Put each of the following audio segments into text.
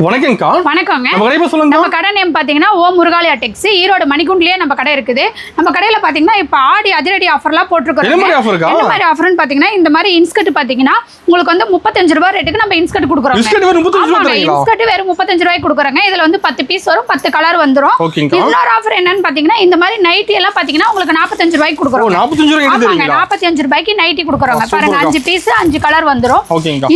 வணக்கம்க்கா. வணக்கங்க. நம்ம கடை சொல்லுங்க. நம்ம கடை நேம் பாத்தீங்கன்னா ஓ முருகாலயா டெக்ஸ், ஈரோடு மணிக்குண்டிலே நம்ம கடை இருக்குது. நம்ம கடையில பாத்தீங்கன்னா இப்ப ஆடி அதிரடி ஆஃபர்லாம் போட்டுருக்கோம். என்ன மாதிரி ஆஃபர்க்கா? என்ன மாதிரி ஆஃபர்னு பாத்தீங்கன்னா இந்த மாதிரி இன்ஸ்கர்ட் பாத்தீங்கன்னா உங்களுக்கு வந்து 35 ரூபாய் ரேட்டுக்கு நம்ம இன்ஸ்கர்ட் கொடுக்குறோம். இன்ஸ்கர்ட் வெறும் 35 ரூபாய் தரீங்களா? இன்ஸ்கர்ட் வெறும் 35 ரூபாய்க்கு கொடுக்குறோங்க. இதுல வந்து 10 பீஸ் வரும், 10 கலர் வந்துரும். இன்னொரு ஆஃபர் என்னன்னு பாத்தீங்கன்னா இந்த மாதிரி நைட்டி எல்லாம் பாத்தீங்கன்னா உங்களுக்கு 45 ரூபாய்க்கு கொடுக்குறோம். 45 ரூபாய்க்கு தரீங்களா? 45 ரூபாய்க்கு நைட்டி கொடுக்குறோங்க. பாருங்க 5 பீஸ் 5 கலர் வந்துரும்.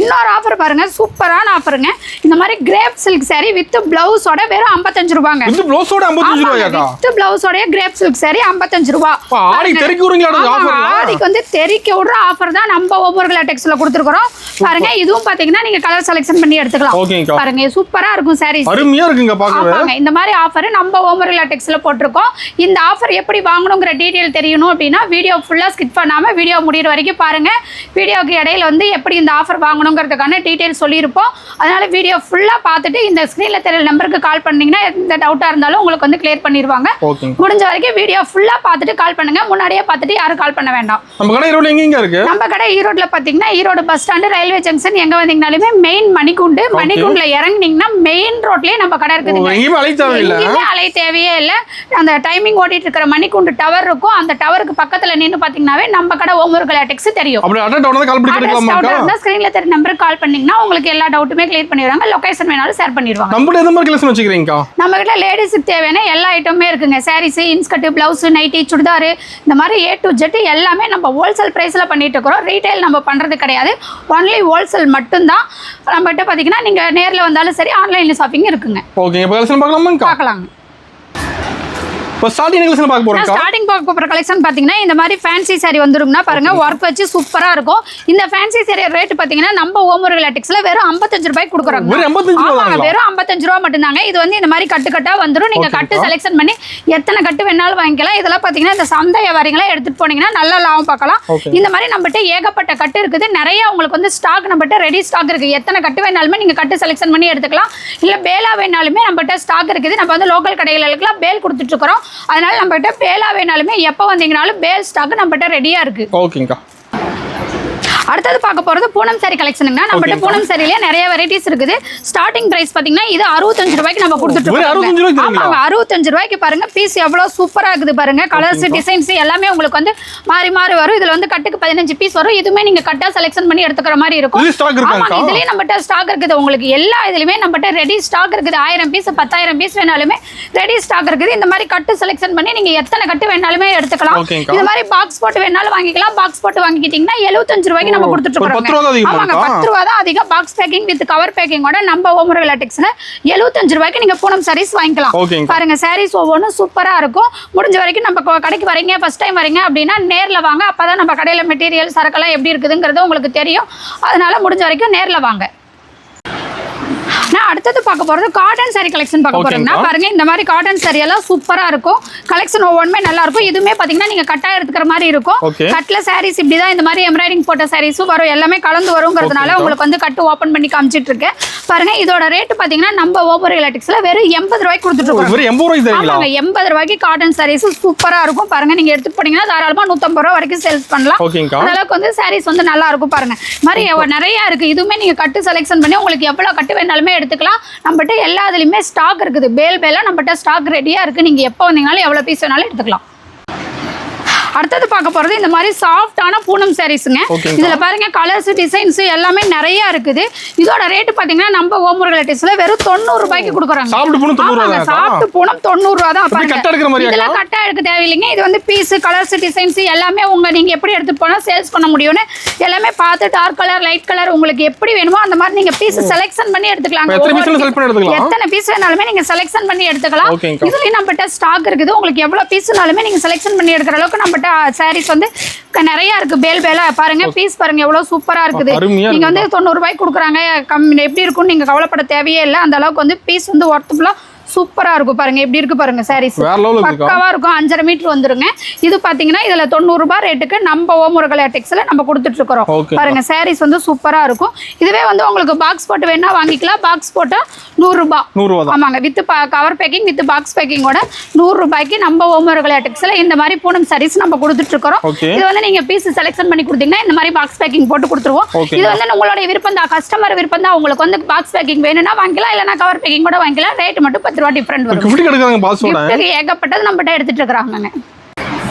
இன்னொரு ஆஃபர் பாருங்க, சூப்பரான ஆஃபருங்க. இந்த மாதிரி கிரேப் சில்க் saree வித் பிளவுஸோட வெறும் 55 ரூபாய்ங்க. வித் பிளவுஸோட 55 ரூபாயாக்கா? வித் பிளவுஸோட கிரேப் சில்க் saree 55 ரூபாய். ஆடி தெறிக்க விடுறீங்களா ஆஃபர்? ஆடிக்கு வந்து தெறிக்க விடுற ஆஃபர் தான் நம்ம ஓமுருகலா டெக்ஸ்ல கொடுத்துருக்கோம். பாருங்க இதுவும் பாத்தீங்கன்னா நீங்க கலர் செலக்ஷன் பண்ணி எடுத்துக்கலாம். பாருங்க சூப்பரா இருக்கும் சாரீஸ், அருமையா இருக்குங்க பார்க்கவே. இந்த மாதிரி ஆஃபர் நம்ம ஓமுருகலா டெக்ஸ்ல போட்டுருக்கோம். இந்த ஆஃபர் எப்படி வாங்கணும்ங்கற டீடைல் தெரியணும் அப்படின்னா வீடியோ ஃபுல்லா ஸ்கிப் பண்ணாம வீடியோ முடியற வரைக்கும் பாருங்க. வீடியோக்கு இடையில வந்து எப்படி இந்த ஆஃபர் வாங்கணும்ங்கறதுக்கான டீடைல் சொல்லியிருப்போம். அதனால வீடியோ ஃபுல்லா பார்த்துட்டு இந்த ஸ்கிரீன்ல தெரியற நம்பருக்கு கால் பண்ணீங்கன்னா எந்த டவுட்டா இருந்தாலும் உங்களுக்கு வந்து கிளியர் பண்ணிடுவாங்க. முடிஞ்ச வரைக்கும் வீடியோ ஃபுல்லா பார்த்துட்டு கால் பண்ணுங்க. முன்னாடியே பார்த்துட்டு யாரும் கால் பண்ண வேண்டாம். நம்ம கடை ஈரோட்ல எங்க இருக்கு? நம்ம கடை ஈரோட்ல பாத்தீங்கன்னா Erode bus stand, railway junction எங்க வந்தீங்கனாலுமே மெயின் மணிக்குண்டுல இறங்குனீங்கன்னா மெயின் ரோட்லயே நம்ம கடை இருக்குது. எங்கேயுமே அலை தேவையே இல்ல. அந்த டைமிங் ஓடிட்டு இருக்கிற மணிக்குண்டு டவர் இருக்கும். அந்த டவருக்கு பக்கத்துல நின்னு பாத்தீங்கன்னாவே நம்ம கடை ஓமுருகலா டெக்ஸ் தெரியும். ஸ்கிரீன்ல தெரிய நம்பருக்கு கால் பண்ணீங்கன்னா உங்களுக்கு எல்லா டவுட்டுமே கிளியர் பண்ணிடுவாங்க. லொகேஷன் வேணாலும் ஷேர் பண்ணிடுவாங்க. நம்ம கிட்ட லேடிஸ்க்கு தேவையான எல்லா ஐட்டமுமே இருக்குங்க. Saris, inskirt, blouse, nightie, churidar, இந்த மாதிரி A to Z எல்லாமே நம்ம ஹோல்சேல் பிரைஸ்ல பண்ணிட்டு இருக்கிறோம். ரீட்டைல் நம்ம பண்றது கிடையாது, ஒன்லி ஹோல்சேல் மட்டும்தான். நம்ம கிட்ட பாத்தீங்கன்னா நீங்க நேர்ல வந்தாலும் சரி, ஆன்லைன்ல ஷாப்பிங் இருக்குங்க. ஓகே, இப்போ கலெக்ஷன் பார்க்கலாமா? இப்போ ஸ்டார்டிங் கலெக்ஷன் பார்க்க போறோம். ஸ்டார்டிங் பார்க்க போற கலெக்ஷன் பாத்தீங்கன்னா இந்த மாதிரி ஃபேன்சி saree வந்துரும்னா பாருங்க, வர்க் வச்சு சூப்பரா இருக்கும். இந்த ஃபேன்சி saree ரேட் பாத்தீங்கன்னா நம்ம ஓமுருகலா டெக்ஸ்ல வெறும் 55 ரூபாய்க்கு கொடுக்குறோம். வெறும் 55 ரூபாய் மட்டும்தாங்க. இது வந்து இந்த மாதிரி கட்டு கட்டா வந்துரும். நீங்க கட்டு செலக்ஷன் பண்ணி எத்தனை கட்டு வேணாலும் வாங்கிக்கலாம். இதெல்லாம் பாத்தீங்கன்னா இந்த சந்தை வியாபாரிகளா எடுத்துட்டு போனீங்கன்னா நல்ல லாபம் பார்க்கலாம். இந்த மாதிரி நம்மகிட்ட ஏகப்பட்ட கட்டு இருக்குது. நிறைய உங்களுக்கு வந்து ஸ்டாக் நம்மகிட்ட ரெடி ஸ்டாக் இருக்கு. எத்தனை கட்டு வேணாலுமே நீங்க கட்டு செலக்ஷன் பண்ணி எடுத்துக்கலாம். இல்ல பேலா வேணாலுமே நம்மகிட்ட ஸ்டாக் இருக்குது. நம்ம வந்து லோக்கல் கடைகளுக்குலாம் பேல் கொடுத்துட்டு இருக்கிறோம். அதனால நம்ம கிட்ட பேலா வேணாலுமே எப்ப வந்தீங்கனாலும் பேல் ஸ்டாக் நம்ம கிட்ட ரெடியா இருக்கு. ஓகேங்கா. அடுத்தது பார்க்க போறது பூனம் சாரி கலெக்ஷனுங்க. நம்மகிட்ட பூனம் சாரியில நிறைய வெரைட்டிஸ் இருக்குது. ஸ்டார்டிங் பிரைஸ் பாத்தீங்கன்னா இது 65 ரூபாய்க்கு நம்ம கொடுத்துட்டு இருக்கோம். 65 ரூபாய்க்கு பாருங்க, பீஸ் எவ்வளவு சூப்பரா இருக்குது பாருங்க. கலர்ஸ், டிசைன்ஸ் எல்லாமே உங்களுக்கு வந்து மாறி மாறி வரும். இதுல வந்து கட்டுக்கு 15 பீஸ் வரும். இதுமே நீங்க கட்டா செலக்ஷன் பண்ணி எடுத்துக்கிற மாதிரி இருக்கும். இதுலயே நம்மகிட்ட ஸ்டாக் இருக்குது. உங்களுக்கு எல்லா இதுலயுமே நம்மகிட்ட ரெடி ஸ்டாக் இருக்குது. 1000 பீஸ் 10,000 பீஸ் வேணாலுமே ரெடி ஸ்டாக் இருக்குது. இந்த மாதிரி கட்டு செலக்ஷன் பண்ணி நீங்க எத்தனை கட்டு வேணாலுமே எடுத்துக்கலாம். இந்த மாதிரி பாக்ஸ் போட்டு வேணாலும் வாங்கிக்கலாம். பாக்ஸ் போட்டு வாங்கிட்டீங்கன்னா 75 ரூபாய்க்கு நம்ம கொடுத்துட்டு இருக்கோம். 10 ரூபாய் தான் அதிகம். பாக்ஸ் பேக்கிங் வித் கவர் பேக்கிங்கோட நம்ம ஓமுருகலா டெக்ஸ்ல 75 ரூபாய்க்கு நீங்க பூனம் சாரீஸ் வாங்கிக்கலாம். பாருங்க சாரீஸ் ஒவ்வொன்றும் சூப்பரா இருக்கும். முடிஞ்ச வரைக்கும் நம்ம கடைக்கு வரீங்க, ஃபர்ஸ்ட் டைம் வரீங்க அப்படின்னா நேர்ல வாங்க. அப்பதான் நம்ம கடையில மெட்டீரியல் சரக்கெல்லாம் எப்படி இருக்குதுங்கிறது உங்களுக்கு தெரியும். அதனால முடிஞ்ச வரைக்கும் நேர்ல வாங்க. நான் அடுத்தது பார்க்க போறது காட்டன் சாரி கலெக்ஷன் பார்க்க போறேன்னா பாருங்க, இந்த மாதிரி காட்டன் சாரி எல்லாம் சூப்பரா இருக்கும். கலெக்ஷன் ஒவ்வொன்றுமே நல்லா இருக்கும். இதுமே பாத்தீங்கன்னா நீங்க கட்டா எடுத்துக்கிற மாதிரி இருக்கும். கட்ல சாரீஸ் இப்படிதான் இந்த மாதிரி எம்ப்ராய்டிங் போட்ட சாரீஸும் வரும். எல்லாமே கலந்து வருங்கிறதுனால உங்களுக்கு வந்து கட்டு ஓபன் பண்ணி காமிச்சிட்டு இருக்கேன் பாருங்க. இதோட ரேட் பாத்தீங்கன்னா நம்ம ஓமுருகலா டெக்ஸ்ல வெறும் 80 ரூபாய்க்கு கொடுத்துட்டு இருக்கோம். 80 ரூபாய்க்கு காட்டன் சாரீஸ் சூப்பரா இருக்கும் பாருங்க. நீங்க எடுத்துட்டு போனீங்கன்னா தாராளமா 150 ரூபாய் வரைக்கும் சேல்ஸ் பண்ணலாம். அதனால வந்து சாரீஸ் வந்து நல்லா இருக்கும் பாருங்க. மாதிரி நிறைய இருக்கு. இதுவுமே நீங்க கட்டு செலக்ஷன் பண்ணி உங்களுக்கு எவ்வளவு கட்டு வேணாலுமே எடுத்துக்கலாம். நம்மகிட்ட எல்லா இதுலயுமே ஸ்டாக் இருக்குது. பேலா நம்மகிட்ட ஸ்டாக் ரெடியா இருக்கு. நீங்க எப்போ வந்தீங்கனாலும் எவ்வளவு பீஸ் வேணாலும் எடுத்துக்கலாம். அடுத்தது பார்க்க போறது இந்த மாதிரி சாஃப்டான பூனம் சாரீஸ்ங்க. இதுல பாருங்க கலர்ஸ், டிசைன்ஸ் எல்லாமே நிறைய இருக்குது. இதோட ரேட் பாத்தீங்கன்னா நம்ம ஓமுருகலா டெக்ஸ்ல வெறும் 90 ரூபாய்க்கு கொடுக்குறாங்க. சாஃப்ட் பூனம் 90 ரூபாய் தான். இதெல்லாம் கட்டா எடுக்க தேவையில்லைங்க. இது வந்து பீஸ், கலர்ஸ், டிசைன்ஸ் எல்லாமே நீங்க எப்படி எடுத்துட்டு போனா சேல்ஸ் பண்ண முடியும்னு எல்லாமே பார்த்து டார்க் கலர், லைட் கலர் உங்களுக்கு எப்படி வேணுமோ அந்த மாதிரி நீங்க பீஸ் செலக்ஷன் பண்ணி எடுத்துக்கலாம். எத்தனை பீஸ் வேணாலுமே நீங்க செலக்ஷன் பண்ணி எடுத்துக்கலாம். இதுலயும் நம்மகிட்ட ஸ்டாக் இருக்குது. உங்களுக்கு எவ்வளவு பீஸ்னாலுமே நீங்க செலக்ஷன் பண்ணி எடுக்கிற அளவுக்கு நம்மகிட்ட சாரீஸ் வந்து நிறைய இருக்கு. பேலா பாருங்க, பீஸ் பாருங்க எவ்வளவு சூப்பரா இருக்குது. நீங்க வந்து 90 ரூபாய்க்கு கொடுக்குறாங்க. எப்படி இருக்கும்னு நீங்க கவலைப்பட தேவையே இல்லை. அந்த அளவுக்கு வந்து பீஸ் வந்து ஒர்த்ஃபுல்லா சூப்பரா இருக்கும் பாருங்க எப்படி இருக்கு பாருங்க சாரீஸ் வேற லெவல்ல இருக்கு பக்காவா இருக்கும் 5.5 மீட்டர் வந்துருங்க இது பாத்தீங்கன்னா இதுல 90 ரூபாய் ரேட்டுக்கு நம்ம ஓமுருகலை டெக்ஸ்ல நம்ம கொடுத்துட்டு இருக்கோம் பாருங்க சாரீஸ் வந்து சூப்பரா இருக்கும் இதுவே வந்து உங்களுக்கு பாக்ஸ் போட்டு வேணா வாங்கிக்கலாம் பாக்ஸ் போட்டா 100 ரூபாய் ஆமாங்க with cover packing with box பேக்கிங்கோட 100 ரூபாய்க்கு நம்ம ஓமுருகலை டெக்ஸ்ல இந்த மாதிரி பூனம் சாரீஸ் நம்ம கொடுத்துட்டு இருக்கோம் இது வந்து நீங்க பீஸ் செலக்ஷன் பண்ணி கொடுத்தீங்கன்னா இந்த மாதிரி பாக்ஸ் பேக்கிங் போட்டு கொடுத்துருவோம் இது வந்து உங்களுடைய விருப்பம் தான் கஸ்டமர் விருப்பம் தான் உங்களுக்கு வந்து பாக்ஸ் பேக்கிங் வேணும்னா வாங்கிக்கலாம் இல்லனா கவர் பேக்கிங் கூட வாங்கிக்கலாம் ரேட் மட்டும் 10 ரூபாய் டிஃபரண்ட் வரும் கிஃப்ட் கொடுக்கறாங்க பாக்ஸோட ஏகப்பட்டது நம்மட்ட எடுத்துட்டு இருக்காங்க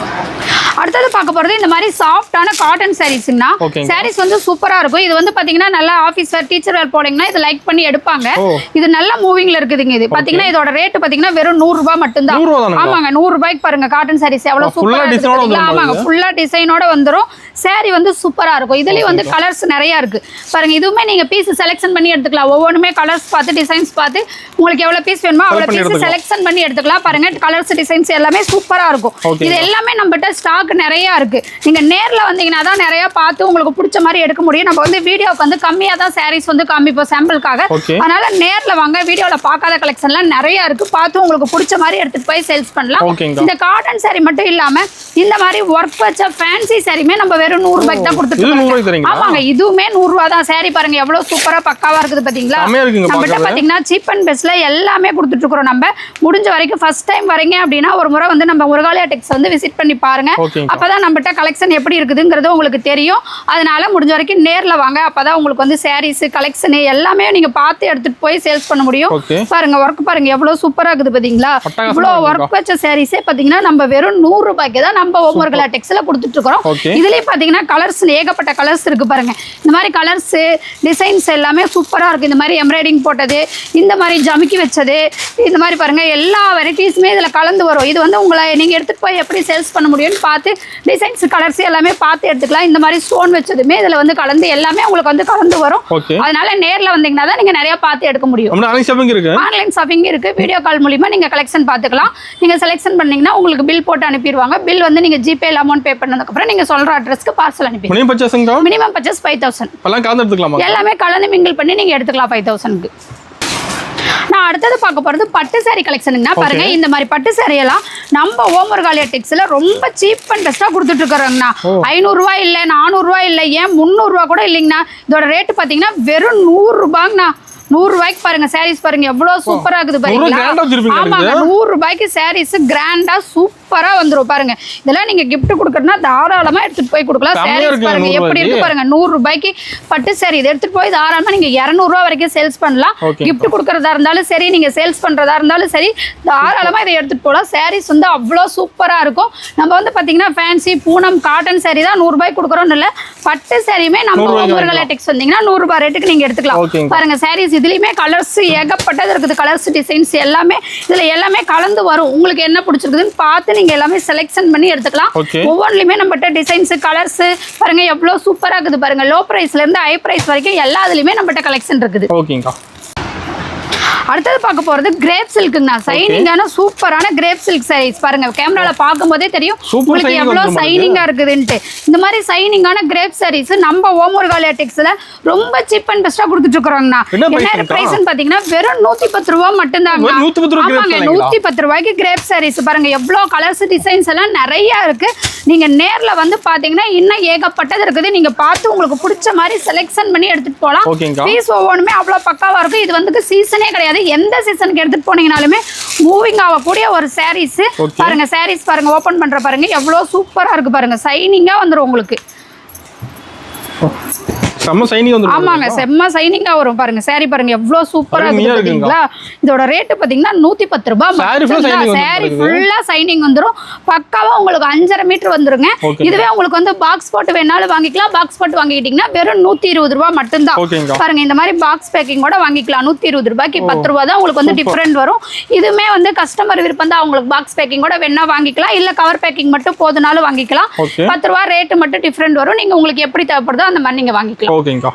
அடுத்தது பார்க்க போறது இந்த மாதிரி சாஃப்ட்டான காட்டன் சாரீஸ்னா சாரீஸ் வந்து சூப்பரா இருக்கும் இது வந்து பாத்தீங்கன்னா நல்ல ஆபீஸ் வேர் டீச்சர் வேர் போடுங்கன்னா இது லைக் பண்ணி எடுப்பாங்க இது நல்ல மூவிங்ல இருக்குதுங்க இது பாத்தீங்கன்னா இதோட ரேட் பாத்தீங்கன்னா வெறும் 100 ரூபாய் மட்டும் தான் ஆமாங்க 100 ரூபாய்க்கு பாருங்க காட்டன் சாரீஸ் எவ்வளவு சூப்பரா இருக்கு ஆமாங்க ஃபுல்லா டிசைனோட வந்துரும் சாரி வந்து சூப்பரா இருக்கும் இதுலயும் வந்து கலர்ஸ் நிறைய இருக்கு பாருங்க இதுவுமே நீங்க பீஸ் செலக்ஷன் பண்ணி எடுத்துக்கலாம் ஒவ்வொன்றுமே கலர்ஸ் பார்த்து டிசைன்ஸ் பார்த்து உங்களுக்கு எவ்வளவு பீஸ் வேணுமோ அவ்வளவு பீஸ் செலக்ஷன் பண்ணி எடுத்துக்கலாம் பாருங்க கலர்ஸ் டிசைன்ஸ் எல்லாமே சூப்பரா இருக்கும் இது எல்லாமே நம்மகிட்ட ஸ்டாக் நிறைய இருக்கு நீங்க நேர்ல வந்தீங்கன்னா தான் நிறைய பார்த்து உங்களுக்கு பிடிச்ச மாதிரி எடுக்க முடியும் நம்ம வந்து வீடியோக்கு வந்து கம்மியா தான் சாரீஸ் வந்து காமிப்போம் சாம்பிளுக்காக அதனால நேர்ல வாங்க வீடியோல பார்க்காத கலெக்ஷன்லாம் நிறைய இருக்கு பார்த்து உங்களுக்கு பிடிச்ச மாதிரி எடுத்துட்டு போய் சேல்ஸ் பண்ணலாம் இந்த காட்டன் சாரி மட்டும் இல்லாம இந்த மாதிரி ஒர்க் வச்ச ஃபேன்சி சாரியுமே நம்ம வெறும் 100 ரூபாய்க்கு தான் கொடுத்துட்டு ஆமாங்க இதுவுமே 100 ரூபாய் தான் சாரி பாருங்க எவ்வளவு சூப்பரா பக்காவா இருக்குது பாத்தீங்களா நம்மகிட்ட பாத்தீங்கன்னா சீப் அண்ட் பெஸ்ட்ல எல்லாமே கொடுத்துட்டு இருக்கோம் நம்ம முடிஞ்ச வரைக்கும் ஃபர்ஸ்ட் டைம் வரீங்க அப்படின்னா ஒரு முறை வந்து நம்ம முருகாலயா டெக்ஸ் வந்து விசிட் பண்ணி பாருங்க அப்பதான் நம்மகிட்ட கலெக்ஷன் எப்படி இருக்குதுங்கிறது உங்களுக்கு தெரியும் அதனால முடிஞ்ச வரைக்கும் நேர்ல வாங்க அப்பதான் உங்களுக்கு வந்து சாரீஸ் கலெக்ஷன் எல்லாமே நீங்க பார்த்து எடுத்துட்டு போய் சேல்ஸ் பண்ண முடியும் பாருங்க ஒர்க் பாருங்க எவ்வளவு சூப்பரா இருக்குது பாத்தீங்களா இவ்வளவு ஒர்க் வச்ச சாரீஸே பாத்தீங்கன்னா நம்ம வெறும் 100 ரூபாய்க்கு தான் நம்ம ஓமுருகலை டெக்ஸ்ல கொடுத்துட்டு இருக்கோம் இதுலயே பாத்தீங்கன்னா கலர்ஸ் ஏகப்பட்ட கலர்ஸ் இருக்கு பாருங்க இந்த மாதிரி கலர்ஸ் டிசைன்ஸ் எல்லாமே சூப்பரா இருக்கு இந்த மாதிரி எம்ப்ராய்டிங் போட்டது இந்த மாதிரி ஜமிக்கி வச்சது இந்த மாதிரி பாருங்க எல்லா வெரைட்டிஸுமே இதுல கலந்து வரும் இது வந்து உங்களை நீங்க எடுத்துட்டு போய் எப்படி சேல்ஸ் பண்ண முடியும்னு பார்த்து டிசைன்ஸ் கலர்ஸ் எல்லாமே பார்த்து எடுத்துக்கலாம் இந்த மாதிரி ஸ்டோன் வச்சதுமே இதுல வந்து கலந்து எல்லாமே உங்களுக்கு வந்து கலந்து வரும் அதனால நேர்ல வந்தீங்கன்னா தான் நீங்க நிறைய பார்த்து எடுக்க முடியும் ஆன்லைன் ஷாப்பிங் இருக்கு வீடியோ கால் மூலமா நீங்க கலெக்ஷன் பார்த்துக்கலாம் நீங்க செலக்ஷன் பண்ணீங்கன்னா உங்களுக்கு பில் போட்டு அனுப்பிடுவாங்க பில் வந்து நீங்க ஜிபேல அமௌண்ட் பே பண்ணதுக்கு அப்புறம் நீங்க சொல்ற அட்ரஸ்க்கு பார்சல் அனுப்பிடுவாங்க மினிமம் பர்ச்சேஸ் 5000 எல்லாமே கலந்து மிங்கிள் பண்ணி நீங்க எடுத்துக்கலாம் 5000க்கு நான் அடுத்தது பார்க்க போறது பட்டு சாரி கலெக்ஷனுங்கனா பாருங்க இந்த மாதிரி பட்டு சாரி எல்லாம் நம்ம ஓமுருகாலயா டெக்ஸ்ல ரொம்ப சீப் அண்ட் பெஸ்டா கொடுத்துட்டு இருக்கறோம்னா 500 ரூபாய் இல்ல 400 ரூபாய் இல்ல ஏன் 300 ரூபாய் கூட இல்லைங்கனா இதோட ரேட் பாத்தீங்கன்னா வெறும் 100 ரூபாய்ங்கனா 100 ரூபாய்க்கு பாருங்க சாரீஸ் பாருங்க எவ்வளவு சூப்பரா இருக்குது பாருங்க ஆமாங்க 100 ரூபாய்க்கு சாரீஸ் கிராண்டா சூப்பரா வந்துரும் பாருங்க இதெல்லாம் நீங்க gift கொடுக்கறதுனா தாராளமா எடுத்துட்டு போய் கொடுக்கலாம் சாரீஸ் பாருங்க எப்படி இருக்கு பாருங்க 100 ரூபாய்க்கு பட்டு சாரி இத எடுத்துட்டு போய் தாராளமா நீங்க 200 ரூபாய் வரைக்கும் சேல்ஸ் பண்ணலாம் gift கொடுக்கறதா இருந்தாலும் சரி நீங்க சேல்ஸ் பண்றதா இருந்தாலும் சரி தாராளமா இத எடுத்துட்டு போலாம் சாரீஸ் வந்து அவ்வளவு சூப்பரா இருக்கும் நம்ம வந்து பாத்தீங்கன்னா ஃபேன்சி பூனம் காட்டன் சாரி தான் 100 ரூபாய்க்கு கொடுக்கறோம்னு இல்ல பட்டு சாரியுமே நம்ம ஓமுருகாலயா டெக்ஸ் வந்தீங்கன்னா 100 ரூபாய் ரேட்டுக்கு நீங்க எடுத்துக்கலாம் பாருங்க சாரீஸ் இதுலயுமே கலர்ஸ் ஏகப்பட்டது இருக்குது கலர்ஸ் டிசைன்ஸ் எல்லாமே இதுல எல்லாமே கலந்து வரும் உங்களுக்கு என்ன பிடிச்சிருக்குதுன்னு பார்த்து நீங்க எல்லாமே செலக்ஷன் பண்ணி எடுத்துக்கலாம் ஒவ்வொன்றுலயுமே நம்மகிட்ட டிசைன்ஸ் கலர்ஸ் பாருங்க எவ்வளவு சூப்பரா இருக்குது பாருங்க லோ பிரைஸ்ல இருந்து ஹை பிரைஸ் வரைக்கும் எல்லா இதுலயுமே நம்மகிட்ட கலெக்ஷன் இருக்குது ஓகேங்கா அடுத்தது பார்க்க போறது கிரேப் சில்க்குங்கண்ணா சைனிங்கான சூப்பரான கிரேப் சில்க் சாரீஸ் பாருங்க கேமரால பார்க்கும்போதே தெரியும் உங்களுக்கு எவ்வளவு சைனிங்கா இருக்குதுன்ட்டு இந்த மாதிரி சைனிங்கான கிரேப் சாரீஸ் நம்ம ஓமுருகாலயா டெக்ஸ்ல ரொம்ப சீப் அண்ட் பெஸ்டா கொடுத்துட்டு இருக்கோம்னா என்ன பிரைஸ்னு பாத்தீங்கன்னா வெறும் 110 ரூபாய் மட்டும் தாங்க 110 ரூபாய்க்கு கிரேப் சாரீஸ் பாருங்க எவ்வளவு கலர்ஸ் டிசைன்ஸ் எல்லாம் நிறைய இருக்கு நீங்க நேர்ல வந்து பாத்தீங்கன்னா இன்னும் ஏகப்பட்டது இருக்குது நீங்க பார்த்து உங்களுக்கு பிடிச்ச மாதிரி செலக்ஷன் பண்ணி எடுத்துட்டு போலாம் பீஸ் ஒவ்வொன்றுமே அவ்வளவு பக்காவா இருக்கும் இது வந்து சீசனே கிடையாது எந்த சீசனுக்கு எடுத்துட்டு போனீங்கனாலுமே மூவிங் ஆகக்கூடிய ஒரு சாரீஸ் பாருங்க சாரீஸ் பாருங்க ஓபன் பண்ற பாருங்க எவ்வளவு சூப்பரா இருக்கு பாருங்க சைனிங்கா வந்துரும் உங்களுக்கு செம்ம சைனிங் வந்து ஆமாங்க செம்ம சைனிங்கா வரும் பாருங்க சாரி பாருங்க எவ்வளவு சூப்பரா இருக்கு பாத்தீங்களா இதோட ரேட் பாத்தீங்கன்னா 110 ரூபாய் சாரி ஃபுல்லா சைனிங் வந்துரும் பக்காவா உங்களுக்கு 5.5 மீட்டர் வந்துருங்க இதுவே உங்களுக்கு வந்து பாக்ஸ் போட்டு வேணாலும் வாங்கிக்கலாம் பாக்ஸ் போட்டு வாங்கிட்டீங்கன்னா வெறும் 120 ரூபாய் மட்டும் தான் பாருங்க இந்த மாதிரி பாக்ஸ் பேக்கிங் கூட வாங்கிக்கலாம் 120 ரூபாய்க்கு 10 ரூபாய் தான் உங்களுக்கு வந்து டிஃபரண்ட் வரும் இதுமே வந்து கஸ்டமர் விருப்பம் தான் உங்களுக்கு பாக்ஸ் பேக்கிங் கூட வேணா வாங்கிக்கலாம் இல்ல கவர் பேக்கிங் மட்டும் போதுனாலும் வாங்கிக்கலாம் 10 ரூபாய் ரேட் மட்டும் டிஃபரண்ட் வரும் நீங்க உங்களுக்கு எப்படி தேவைப்படுதோ அந்த மாதிரி நீங்க வாங்கிக்கலாம் ஓகேங்கா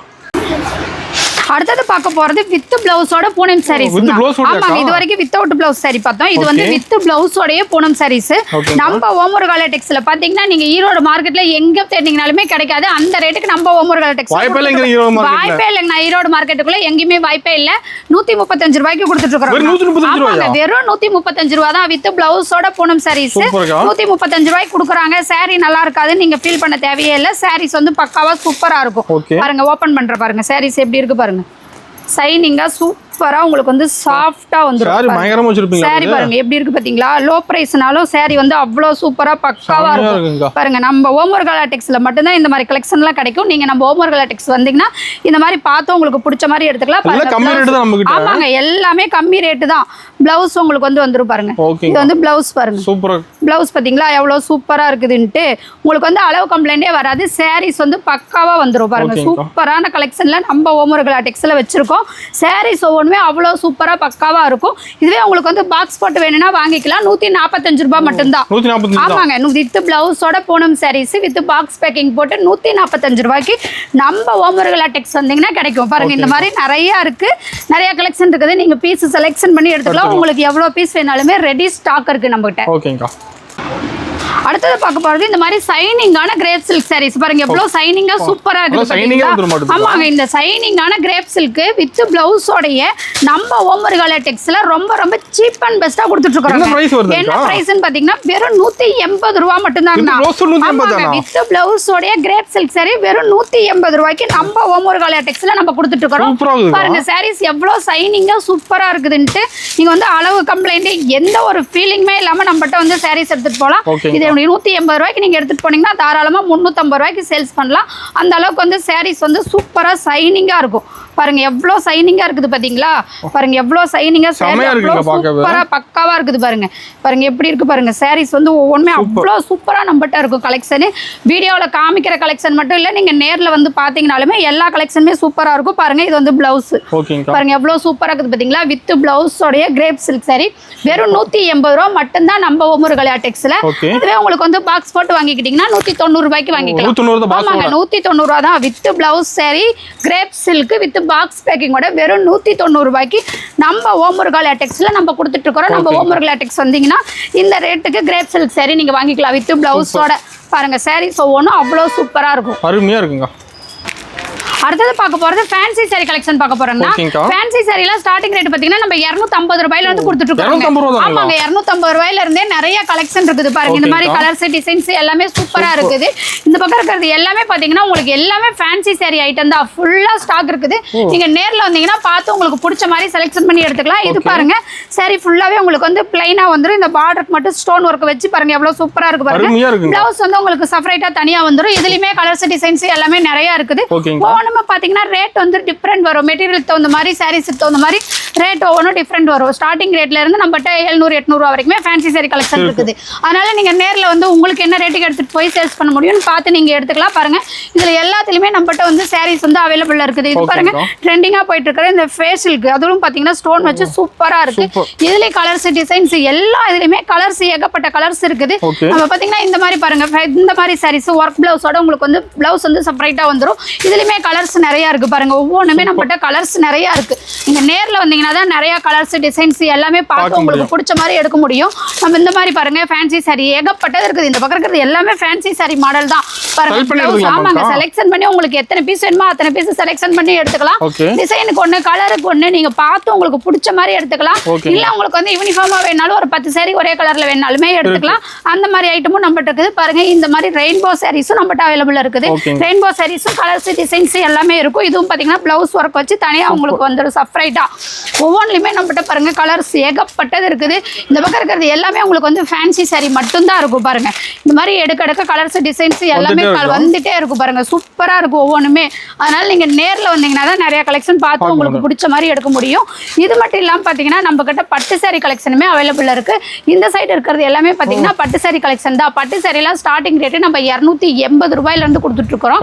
அடுத்தது பார்க்க போறது வித் பிளவுஸோட பூனம் சாரீஸ். ஆமாங்க, இது வரைக்கும் வித்தவுட் பிளவுஸ் சாரி பார்த்தோம். இது வந்து வித் பிளவுஸோடய பூனம் சாரீஸ். நம்ம ஓமுருகால டெக்ஸ்ல பாத்தீங்கன்னா நீங்க ஈரோடு மார்க்கெட்ல எங்க தேடிங்கனாலுமே கிடைக்காது. அந்த ரேட்டுக்கு நம்ம ஓமுருகால டெக்ஸ் வாய்ப்பே இல்லைங்க. ஈரோடு மார்க்கெட்டுக்குள்ள எங்கேயுமே வாய்ப்பே இல்ல. 135 ரூபாய்க்கு கொடுத்துட்டு இருக்கோம். வெறும் 135 ரூபா தான் வித் பிளவுஸோட பூனம் சாரீஸ். 135 ரூபாய்க்கு கொடுக்குறாங்க. சாரி நல்லா இருக்காது, நீங்க ஃபீல் பண்ண தேவையே இல்ல. சாரீஸ் வந்து பக்காவா சூப்பரா இருக்கும். பாருங்க, ஓபன் பண்ற பாருங்க சாரீஸ் எப்படி இருக்கு பாருங்க. சைனிங்கா சூப்பரா உங்களுக்கு வந்து சாஃப்ட்டா வந்துரும். சாரி பாருங்க எப்படி இருக்கு பாத்தீங்களா? லோ பிரைஸ்னாலும் சாரி வந்து அவ்வளவு சூப்பரா பக்காவா இருக்கும். பாருங்க, நம்ம ஓமுருகால டெக்ஸ்ல மட்டும் தான் இந்த மாதிரி கலெக்ஷன்லாம் கிடைக்கும். நீங்க நம்ம ஓமுருகால டெக்ஸ் வந்தீங்கன்னா இந்த மாதிரி பார்த்து உங்களுக்கு பிடிச்ச மாதிரி எடுத்துக்கலாம். ஆமாங்க, எல்லாமே கம்மி ரேட்டு தான். பிளவுஸ் உங்களுக்கு வந்து வந்துரும் பாருங்க. இது வந்து பிளவுஸ் பாருங்க, சூப்பரா பிளவுஸ் பாத்தீங்களா எவ்வளவு சூப்பரா இருக்குதுன்ட்டு. உங்களுக்கு வந்து அளவு கம்ப்ளைண்டே வராது. சாரீஸ் வந்து பக்காவா வந்துரும் பாருங்க. சூப்பரான கலெக்ஷன்ல நம்ம ஓமுருகால டெக்ஸ்ல வச்சிருக்கோம். சாரீஸ் ஒவ்வொன்றுமே அவ்வளோ சூப்பராக பக்காவாக இருக்கும். இதுவே உங்களுக்கு வந்து பாக்ஸ் போட்டு வேணும்னா வாங்கிக்கலாம். 145 ரூபாய் மட்டும்தான். ஆமாங்க, வித் பிளவுஸோட Poonam saris with box packing போட்டு 145 ரூபாய்க்கு நம்ம ஓமுருகால டெக்ஸ் வந்தீங்கன்னா கிடைக்கும். பாருங்க, இந்த மாதிரி நிறைய இருக்கு, நிறைய கலெக்ஷன் இருக்குது. நீங்க பீஸ் செலெக்ஷன் பண்ணி எடுத்துக்கலாம். உங்களுக்கு எவ்வளவு பீஸ் வேணாலுமே ரெடி ஸ்டாக் இருக்கு நம்ம கிட்ட. அடுத்தது பார்க்க போறது இந்த மாதிரி சைனிங்கான கிரேப் சில்க் சாரீஸ். பாருங்க எவ்வளவு சைனிங்கா சூப்பரா இருக்கு. ஆமாங்க, இந்த சைனிங்கான கிரேப் சில்க் வித் பிளவுஸோடைய நம்ம ஓமுருகால டெக்ஸ்ல ரொம்ப ரொம்ப சீப் அண்ட் பெஸ்டா கொடுத்துட்டு இருக்கோம். என்ன பிரைஸ்னு பாத்தீங்கன்னா வெறும் 180 ரூபாய் மட்டும்தாங்க. வித் பிளவுஸோடைய கிரேப் சில்க் சாரி வெறும் 180 ரூபாய்க்கு நம்ம ஓமுருகால டெக்ஸ்ல நம்ம கொடுத்துட்டு இருக்கோம். பாருங்க சாரீஸ் எவ்வளவு சைனிங்கா சூப்பரா இருக்குதுன்ட்டு. நீங்க வந்து அளவு கம்ப்ளைண்ட் எந்த ஒரு ஃபீலிங்குமே இல்லாம நம்மகிட்ட வந்து சாரீஸ் எடுத்துட்டு போலாம். இது 180 ரூபாய்க்கு நீங்க எடுத்துட்டு போனீங்கன்னா தாராளமா 350 ரூபாய்க்கு சேல்ஸ் பண்ணலாம். அந்த அளவுக்கு வந்து சாரீஸ் வந்து சூப்பரா சைனிங்கா இருக்கும். பாருங்க எவ்வளவு சைனிங்கா இருக்குது பாத்தீங்களா? பாருங்க எவ்வளவு சைனிங்கா சூப்பரா பக்காவா இருக்குது பாருங்க. பாருங்க எப்படி இருக்கு பாருங்க. சாரீஸ் வந்து ஒவ்வொன்றுமே அவ்வளவு சூப்பரா நம்மகிட்ட இருக்கும் கலெக்ஷன். வீடியோல காமிக்கிற கலெக்ஷன் மட்டும் இல்ல, நீங்க நேர்ல வந்து பாத்தீங்கன்னாலுமே எல்லா கலெக்ஷனுமே சூப்பரா இருக்கும். பாருங்க இது வந்து பிளவுஸ். பாருங்க எவ்வளவு சூப்பரா இருக்குது பாத்தீங்களா? வித் பிளவுஸோடைய கிரேப் சில்க் சாரி வெறும் 180 ரூபாய் மட்டும்தான் நம்ம ஓமுருகால டெக்ஸ்ல. இதுவே உங்களுக்கு வந்து பாக்ஸ் போட்டு வாங்கிக்கிட்டீங்கன்னா 190 ரூபாய்க்கு வாங்கிக்கலாம். ஆமாங்க, 190 ரூபா தான். With blouse sari crepe silk with box பேக்கிங்கோட வெறும் 190 ரூபாய்க்கு நம்ம ஓமுருகால டெக்ஸ்ல நம்ம கொடுத்துட்டு இருக்கோம். நம்ம ஓமுருகால டெக்ஸ் வந்தீங்கன்னா இந்த ரேட்டுக்கு கிரேப் சில்க் சாரி நீங்க வாங்கிக்கலாம் வித் பிளவுஸோட. பாருங்க சாரீஸ் ஒவ்வொன்றும் அவ்வளோ சூப்பரா இருக்கும், அருமையா இருக்குங்க. அடுத்தது பார்க்க போறது ஃபேன்சி சாரி கலெக்ஷன் பார்க்க போறோம்னா, ஃபேன்சி சாரில ஸ்டார்டிங் ரேட் பாத்தீங்கன்னா நம்ம 250 ரூபாயில இருந்து கொடுத்துட்டு இருக்கோம். ஆமாங்க, 250 ரூபாயில இருந்தே நிறைய கலெக்ஷன் இருக்குது பாருங்க. இந்த மாதிரி கலர்ஸ் டிசைன்ஸ் எல்லாமே சூப்பரா இருக்குது. இந்த பக்கம் இருக்கிறது எல்லாமே பாத்தீங்கன்னா உங்களுக்கு எல்லாமே ஃபேன்சி சாரி ஐட்டம் தான். ஃபுல்லா ஸ்டாக் இருக்குது. நீங்க நேர்ல வந்தீங்கன்னா பார்த்து உங்களுக்கு பிடிச்ச மாதிரி செலக்ஷன் பண்ணி எடுத்துக்கலாம். இது பாருங்க சாரி ஃபுல்லாவே உங்களுக்கு வந்து பிளைனா வந்துரும். இந்த பார்டருக்கு மட்டும் ஸ்டோன் ஒர்க் வச்சு பாருங்க எவ்வளவு சூப்பரா இருக்கு பாருங்க. பிளவுஸ் வந்து உங்களுக்கு செப்பரேட்டா தனியா வந்துரும். இதுலயுமே கலர்ஸ் டிசைன்ஸ் எல்லாமே நிறைய இருக்குது. பாத்தீங்கன்னா ரேட் வந்து டிஃபரெண்ட் வரும். மெட்டீரியல் தகுந்த மாதிரி சாரீஸ் தகுந்த மாதிரி ரேட் ஒவ்வொன்றும் டிஃபரெண்ட் வரும். ஸ்டார்டிங் ரேட்ல இருந்து நம்மகிட்ட 700-800 ரூபா வரைக்குமே ஃபேன்சி சாரி கலெக்ஷன் இருக்குது. அதனால நீங்க நேர்ல வந்து உங்களுக்கு என்ன ரேட்டுக்கு எடுத்துட்டு போய் சேல்ஸ் பண்ண முடியும்னு பார்த்து நீங்க எடுத்துக்கலாம். பாருங்க இதுல எல்லாத்துலயுமே நம்மகிட்ட வந்து சாரீஸ் வந்து அவைலபிளா இருக்குது. இது பாருங்க ட்ரெண்டிங்கா போயிட்டு இருக்கிற இந்த ஃபேஷியலுக்கு அதுவும் பாத்தீங்கன்னா ஸ்டோன் வச்சு சூப்பரா இருக்கு. இதுல கலர்ஸ் டிசைன்ஸ் எல்லா இதுலயுமே கலர்ஸ் ஏகப்பட்ட கலர்ஸ் இருக்குது. நம்ம பாத்தீங்கன்னா இந்த மாதிரி பாருங்க, இந்த மாதிரி சாரீஸ் ஒர்க் பிளவுஸோட உங்களுக்கு வந்து பிளவுஸ் வந்து செப்பரேட்டா வந்துடும். இதுலயுமே கலர்ஸ் நிறைய இருக்கு பாருங்க. ஒவ்வொன்றுமே நம்மகிட்ட கலர்ஸ் நிறைய இருக்கு. நீங்க நேர்ல வந்தீங்கன்னா தான் நிறைய கலர்ஸ் டிசைன்ஸ் எல்லாமே பார்த்து உங்களுக்கு பிடிச்ச மாதிரி எடுக்க முடியும். நம்ம இந்த மாதிரி பாருங்க ஃபேன்சி சாரி ஏகப்பட்டது இருக்குது. இந்த பக்கம் இருக்கிறது எல்லாமே ஃபேன்சி சாரி மாடல் தான் பாருங்க. ஆமாங்க, செலக்ஷன் பண்ணி உங்களுக்கு எத்தனை பீஸ் வேணுமோ அத்தனை பீஸ் செலக்ஷன் பண்ணி எடுத்துக்கலாம். டிசைனுக்கு ஒண்ணு கலருக்கு ஒண்ணு நீங்க பார்த்து உங்களுக்கு பிடிச்ச மாதிரி எடுத்துக்கலாம். இல்ல உங்களுக்கு வந்து யூனிஃபார்மா வேணாலும் ஒரு 10 சாரி ஒரே கலர்ல வேணாலுமே எடுத்துக்கலாம். அந்த மாதிரி ஐட்டமும் நம்மகிட்ட இருக்குது பாருங்க. இந்த மாதிரி ரெயின்போ சாரீஸும் நம்மகிட்ட அவைலபிள் இருக்குது. ரெயின்போ சாரீஸும் கலர்ஸ் டிசைன்ஸ் எல்லாமே இருக்கும். இதுவும் பாத்தீங்கன்னா பிளவுஸ் ஒர்க் வச்சு தனியா உங்களுக்கு வந்துடும் செப்பரேட்டா. ஒவ்வொன்றுலையுமே நம்மகிட்ட பாருங்க கலர்ஸ் ஏகப்பட்டது இருக்குது. இந்த பக்கம் இருக்கிறது எல்லாமே உங்களுக்கு வந்து ஃபேன்சி சாரி மட்டும்தான் இருக்கும் பாருங்க. இந்த மாதிரி எடுக்க கலர்ஸ் டிசைன்ஸ் எல்லாமே வந்துட்டே இருக்கும் பாருங்க. சூப்பரா இருக்கும் ஒவ்வொன்றுமே. அதனால நீங்க நேர்ல வந்தீங்கன்னா தான் நிறைய கலெக்ஷன் பார்த்து உங்களுக்கு பிடிச்ச மாதிரி எடுக்க முடியும். இது மட்டும் இல்லாம பாத்தீங்கன்னா நம்ம கிட்ட பட்டு சாரி கலெக்ஷனுமே அவைலபிள் இருக்கு. இந்த சைடு இருக்கிறது எல்லாமே பாத்தீங்கன்னா பட்டு சாரி கலெக்ஷன் தான். பட்டு சாரிலாம் ஸ்டார்டிங் ரேட்டு நம்ம 280 ரூபாயில இருந்து கொடுத்துட்டு இருக்கோம்.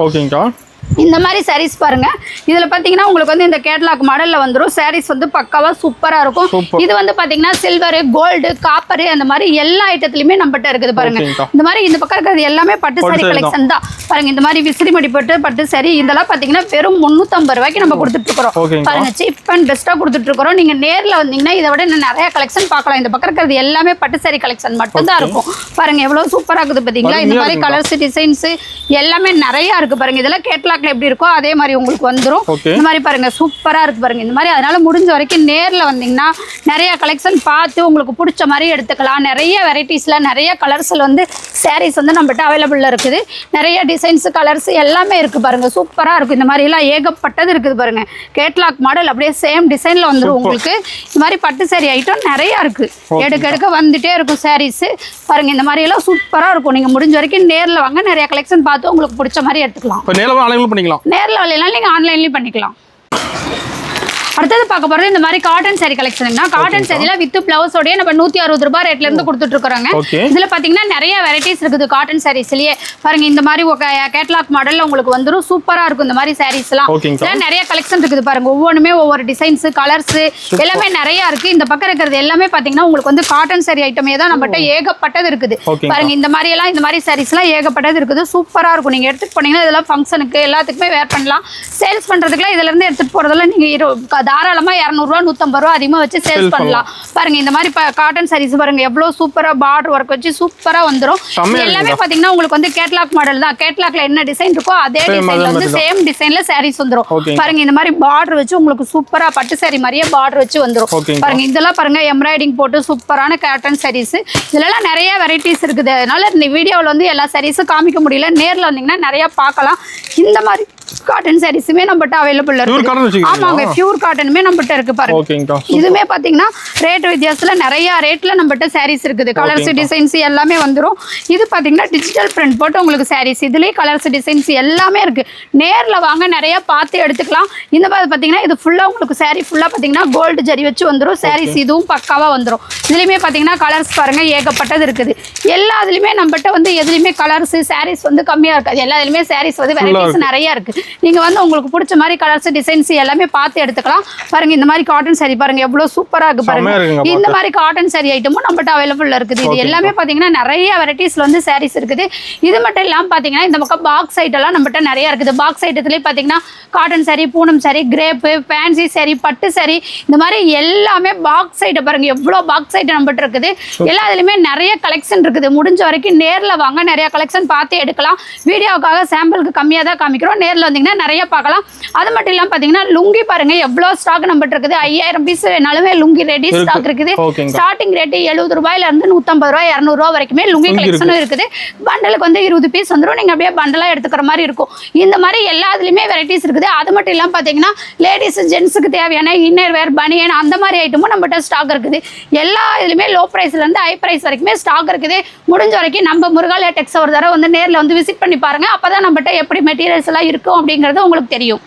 இந்த மாதிரி sarees பாருங்க. இதுல பாத்தீங்கன்னா உங்களுக்கு வந்து இந்த கேட்லாக் மாடல்ல வந்துரும். sarees வந்து பக்காவா சூப்பரா இருக்கும். இது வந்து பாத்தீங்கன்னா சில்வர், கோல்டு, காப்பர் அந்த மாதிரி எல்லா ஐட்டத்துலயுமே நம்மட்ட இருக்குது பாருங்க. இந்த மாதிரி இந்த பக்கம் இருக்கிறது எல்லாமே பட்டு saree கலெக்ஷன் தான். பாருங்க இந்த மாதிரி விசிறி மடி பட்டு saree இதெல்லாம் பாத்தீங்கன்னா வெறும் 350 ரூபாய்க்கு நம்ம கொடுத்துட்டு இருக்கோம். பாருங்க சீப் அண்ட் பெஸ்டா கொடுத்துட்டு இருக்கோம். நீங்க நேர்ல வந்தீங்கன்னா இதை விட நிறைய கலெக்ஷன் பார்க்கலாம். இந்த பக்கம் இருக்கிறது எல்லாமே பட்டு saree கலெக்ஷன் மட்டும் தான் இருக்கும். பாருங்க எவ்வளவு சூப்பரா இருக்குது பாத்தீங்களா? இந்த மாதிரி கலர்ஸ் டிசைன்ஸ் எல்லாமே நிறைய இருக்கு பாருங்க. இதெல்லாம் கேட்லாக் எப்படி இருக்கோ அதே மாதிரி உங்களுக்கு வந்துரும். இந்த மாதிரி பாருங்க சூப்பரா இருக்கு பாருங்க. இந்த மாதிரி அதனால முடிஞ்ச வரைக்கும் நேர்ல வந்தீங்கன்னா நிறைய கலெக்ஷன் பார்த்து உங்களுக்கு பிடிச்ச மாதிரி எடுத்துக்கலாம். நிறைய வெரைட்டிஸ்ல நிறைய கலர்ஸ்ல வந்து sarees வந்து நம்மகிட்ட அவைலபிள்ல இருக்குது. நிறைய டிசைன்ஸ் கலர்ஸ் எல்லாமே இருக்கு பாருங்க. சூப்பரா இருக்கும். இந்த மாதிரி எல்லாம் ஏகப்பட்டது இருக்குது பாருங்க. கேட்லாக் மாடல் அப்படியே சேம் டிசைன்ல வந்துரும் உங்களுக்கு. இந்த மாதிரி பட்டு saree ஐட்டம் நிறைய இருக்கு. எடுக்க வந்துட்டே இருக்கும் sarees. பாருங்க இந்த மாதிரி எல்லாம் சூப்பரா இருக்கும். நீங்க முடிஞ்ச வரைக்கும் நேர்ல வாங்க. நிறைய கலெக்ஷன் பார்த்து உங்களுக்கு பிடிச்ச மாதிரி எடுத்துக்கலாம். நேர்ல வரலாம், நீங்க ஆன்லைன்லயும் பண்ணிக்கலாம். அடுத்தது பார்க்க போறது இந்த மாதிரி காட்டன் saree கலெக்ஷன்னா காட்டன் சாரில வித் பிளவுஸோடய நம்ம 160 ரூபாய் ரேட்ல இருந்து கொடுத்துட்டு இருக்கோங்க. இதுல பாத்தீங்கன்னா நிறைய வெரைட்டிஸ் இருக்குது காட்டன் சாரீஸ்லயே. பாருங்க இந்த மாதிரி கேட்லாக் மாடல்ல உங்களுக்கு வந்துரும். சூப்பரா இருக்கும் இந்த மாதிரி சாரீஸ்லாம். இதெல்லாம் நிறைய கலெக்ஷன் இருக்குது பாருங்க. ஒவ்வொன்றுமே ஒவ்வொரு டிசைன்ஸ் கலர்ஸ் எல்லாமே நிறைய இருக்கு. இந்த பக்கம் இருக்கிறது எல்லாமே பாத்தீங்கன்னா உங்களுக்கு வந்து காட்டன் saree ஐட்டமே தான் நம்மகிட்ட ஏகப்பட்டது இருக்குது. பாருங்க இந்த மாதிரி எல்லாம் இந்த மாதிரி சாரீஸ்லாம் ஏகப்பட்டது இருக்குது. சூப்பரா இருக்கும். நீங்க எடுத்துட்டு போனீங்கன்னா இதெல்லாம் ஃபங்க்ஷனுக்கு எல்லாத்துக்குமே வேர் பண்ணலாம். சேல்ஸ் பண்றதுக்குலாம் இதுல இருந்து எடுத்துட்டு போறதெல்லாம் நீங்க தாராளமா 200 ரூபாய் 150 ரூபாய் அதிகமா வச்சு சேல்ஸ் பண்ணலாம். பாருங்க இந்த மாதிரி காட்டன் sarees பாருங்க எவ்வளவு சூப்பரா பார்டர் ஒர்க் வச்சு சூப்பரா வந்துரும். எல்லாமே பாத்தீங்கன்னா உங்களுக்கு வந்து கேட்லாக் மாடல் தான். கேட்லாக்ல என்ன டிசைன் இருக்கோ அதே டிசைன்ல வந்து சேம் டிசைன்ல sarees வந்துரும். பாருங்க இந்த மாதிரி பார்டர் வச்சு உங்களுக்கு சூப்பரா பட்டு saree மாதிரியே பார்டர் வச்சு வந்துரும். பாருங்க இதெல்லாம் பாருங்க எம்ப்ராய்டிங் போட்டு சூப்பரான காட்டன் sarees. இதெல்லாம் நிறைய வெரைட்டிஸ் இருக்குது. அதனால இந்த வீடியோல வந்து எல்லா sareesம் காமிக்க முடியல. நேர்ல வந்தீங்கன்னா நிறைய பார்க்கலாம். இந்த மாதிரி காட்டன் சாரீஸுமே நம்மகிட்ட அவைலபிள் இருக்கு. ஆமாங்க பியூர் காட்டனுமே நம்மகிட்ட இருக்கு பாருங்க. இதுமே பாத்தீங்கன்னா ரேட் வித்தியாசத்துல நிறைய ரேட்ல நம்மகிட்ட சாரீஸ் இருக்குது. கலர்ஸ் டிசைன்ஸ் எல்லாமே வந்துரும். இது பாத்தீங்கன்னா டிஜிட்டல் பிரிண்ட் போட்டு உங்களுக்கு சாரீஸ் இதுலயே கலர்ஸ் டிசைன்ஸ் எல்லாமே இருக்கு. நேர்ல வாங்க நிறைய பார்த்து எடுத்துக்கலாம். இந்த மாதிரி பாத்தீங்கன்னா இது ஃபுல்லா உங்களுக்கு சாரீ ஃபுல்லா பாத்தீங்கன்னா கோல்டு ஜரி வச்சு வந்துரும். சாரீஸ் இதுவும் பக்காவா வந்துரும். இதுலயுமே பாத்தீங்கன்னா கலர்ஸ் பாருங்க ஏகப்பட்டது இருக்குது. எல்லா இதுலயுமே நம்மகிட்ட வந்து எதுலயுமே கலர்ஸ் சாரீஸ் வந்து கம்மியா இருக்காது. எல்லா இதுலயுமே சாரீஸ் வந்து வெரைட்டிஸ் நிறைய இருக்கு. நீங்க வந்து உங்களுக்கு பிடிச்ச மாதிரி கலர்ஸ் டிசைன்ஸ் எல்லாமே பார்த்து எடுத்துக்கலாம். பாருங்க இந்த மாதிரி காட்டன் saree பாருங்க எவ்வளவு சூப்பரா இருக்கு பாருங்க. இந்த மாதிரி காட்டன் saree ஐட்டமும் நம்மகிட்ட அவைலபிள்ல இருக்குது. இது எல்லாமே பாத்தீங்கன்னா நிறைய வெரைட்டிஸ்ல வந்து sarees இருக்குது. இது மட்டும் இல்லாம பாத்தீங்கன்னா இந்த பக்கம் பாக்ஸ் ஐட்டம்லாம் நம்மகிட்ட நிறைய இருக்குது. பாக்ஸ் ஐட்டத்திலே பாத்தீங்கன்னா cotton saree, Poonam saree, crepe, fancy saree, பட்டு saree இந்த மாதிரி எல்லாமே பாக்ஸ் ஐட்டம் பாருங்க எவ்வளவு பாக்ஸ் ஐட்டம் நம்மகிட்ட இருக்குது. எல்லா இதுலயுமே நிறைய கலெக்ஷன் இருக்குது. முடிஞ்ச வரைக்கும் நேர்ல வாங்க நிறைய கலெக்ஷன் பார்த்து எடுக்கலாம். வீடியோக்காக சாம்பிளுக்கு கம்மியா தான் காமிக்கிறோம். நேர்ல வந்தீங்கன்னா நிறைய பார்க்கலாம். அது மட்டும் இல்லாம பாத்தீங்கன்னா லுங்கி பாருங்க எவ்வளவு ஸ்டாக் நம்மகிட்ட இருக்குது. 5000 பீஸ் வேணாலுமே லுங்கி ரெடி ஸ்டாக் இருக்குது. ஸ்டார்டிங் ரேட் 70 ரூபாயில இருந்து 150 ரூபாய் 200 ரூபாய் வரைக்குமே லுங்கி கலெக்ஷனும் இருக்குது. பண்டலுக்கு வந்து 20 பீஸ் வந்துரும். நீங்க அப்படியே பண்டலா எடுத்துக்கிற மாதிரி இருக்கும். இந்த மாதிரி எல்லாத்துலயுமே வெரைட்டிஸ் இருக்குது. அது மட்டும் இல்லாம பாத்தீங்கன்னா லேடிஸ் ஜென்ஸுக்கு தேவையான இன்னர் வேர் பனியன் அந்த மாதிரி ஐட்டமும் நம்மகிட்ட ஸ்டாக் இருக்குது. எல்லா இதுலயுமே லோ பிரைஸ்ல இருந்து ஹை பிரைஸ் வரைக்குமே ஸ்டாக் இருக்குது. முடிஞ்ச வரைக்கும் நம்ம முருகாலயா டெக்ஸ் ஒரு தடவை வந்து நேர்ல வந்து விசிட் பண்ணி பாருங்க. அப்பதான் நம்மகிட்ட எப்படி மெட்டீரியல்ஸ் எல்லாம் இருக்கும் அப்படிங்கிறது உங்களுக்கு தெரியும்.